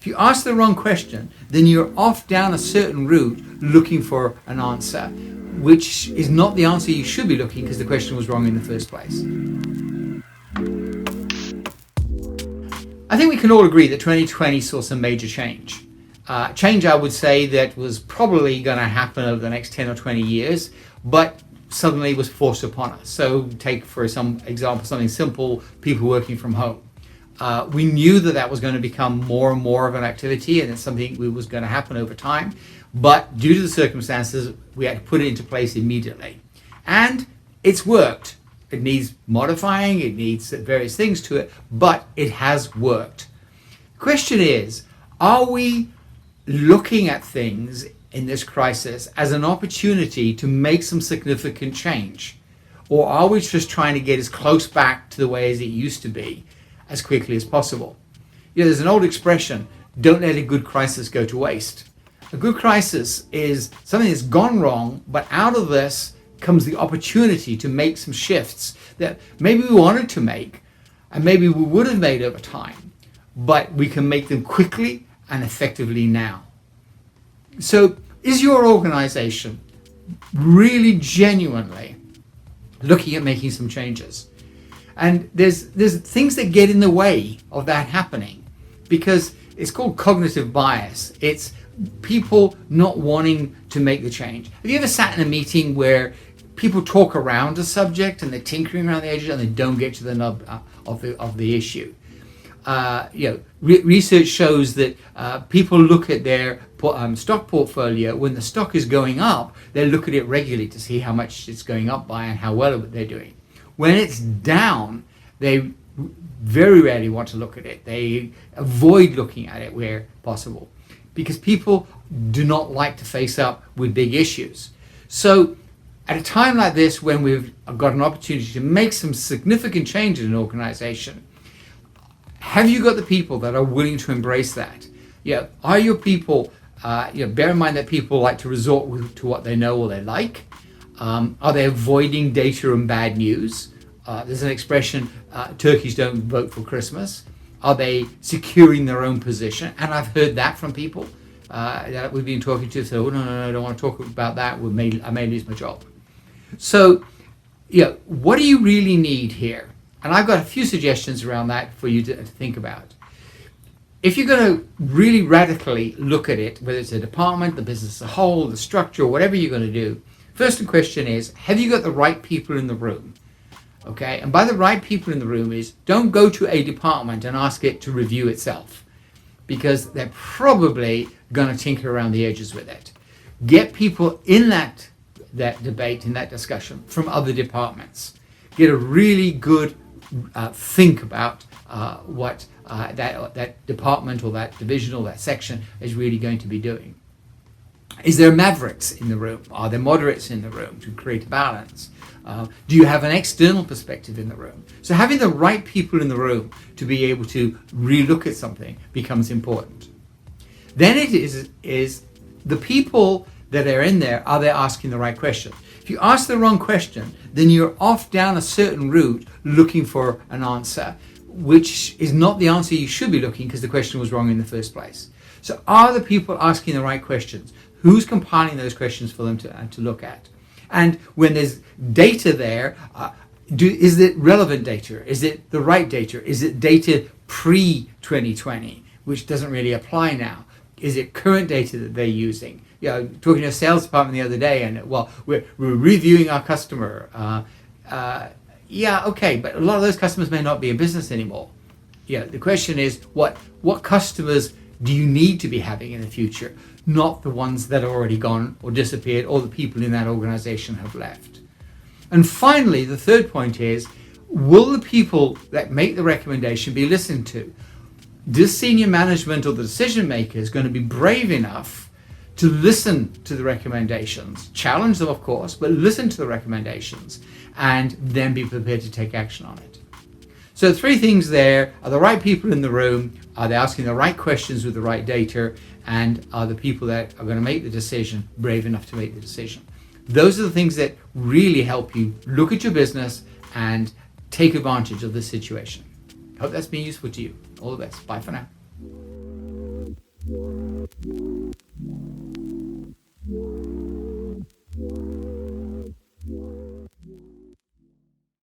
If you ask the wrong question, then you're off down a certain route looking for an answer, which is not the answer you should be looking because the question was wrong in the first place. I think we can all agree that 2020 saw some major change. Change, I would say, that was probably going to happen over the next 10 or 20 years, but suddenly was forced upon us. So take, for some example, something simple, people working from home. We knew that was going to become more and more of an activity, and it's something that was going to happen over time. But due to the circumstances, we had to put it into place immediately. And it's worked. It needs modifying, it needs various things to it, but it has worked. The question is, are we looking at things in this crisis as an opportunity to make some significant change? Or are we just trying to get as close back to the way as it used to be as quickly as possible? You know, there's an old expression, don't let a good crisis go to waste. A good crisis is something that's gone wrong, but out of this comes the opportunity to make some shifts that maybe we wanted to make and maybe we would have made over time, but we can make them quickly and effectively now. So is your organization really genuinely looking at making some changes? And there's things that get in the way of that happening, because it's called cognitive bias. It's people not wanting to make the change. Have you ever sat in a meeting where people talk around a subject and they're tinkering around the edges and they don't get to the nub of the issue? Research shows that people look at their stock portfolio when the stock is going up. They look at it regularly to see how much it's going up by and how well they're doing. When it's down, they very rarely want to look at it. They avoid looking at it where possible, because people do not like to face up with big issues. So at a time like this, when we've got an opportunity to make some significant change in an organization, have you got the people that are willing to embrace that? Are your people, bear in mind that people like to resort to what they know or they like. Are they avoiding data and bad news? There's an expression, turkeys don't vote for Christmas. Are they securing their own position? And I've heard that from people that we've been talking to. So, no, I don't want to talk about that. I may lose my job. So, what do you really need here? And I've got a few suggestions around that for you to think about. If you're going to really radically look at it, whether it's a department, the business as a whole, the structure, whatever you're going to do, first question is, have you got the right people in the room? Okay, and by the right people in the room is, don't go to a department and ask it to review itself, because they're probably going to tinker around the edges with it. Get people in that debate, in that discussion from other departments. Get a really good think about what that department or that division or that section is really going to be doing. Is there mavericks in the room? Are there moderates in the room to create a balance? Do you have an external perspective in the room? So having the right people in the room to be able to relook at something becomes important. Then it is the people that are in there, are they asking the right question? If you ask the wrong question, then you're off down a certain route looking for an answer, which is not the answer you should be looking because the question was wrong in the first place. So are the people asking the right questions? Who's compiling those questions for them to look at? And when there's data there, is it relevant data? Is it the right data? Is it data pre-2020, which doesn't really apply now? Is it current data that they're using? Talking to a sales department the other day, and we're reviewing our customer. Okay, but a lot of those customers may not be in business anymore. The question is, what customers do you need to be having in the future? Not the ones that are already gone or disappeared, or the people in that organization have left. And finally, the third point is, will the people that make the recommendation be listened to? Does senior management or the decision makers going to be brave enough to listen to the recommendations, challenge them, of course, but listen to the recommendations and then be prepared to take action on it? So 3 things there: are the right people in the room, are they asking the right questions with the right data, and are the people that are going to make the decision brave enough to make the decision? Those are the things that really help you look at your business and take advantage of the situation. Hope that's been useful to you. All the best. Bye for now.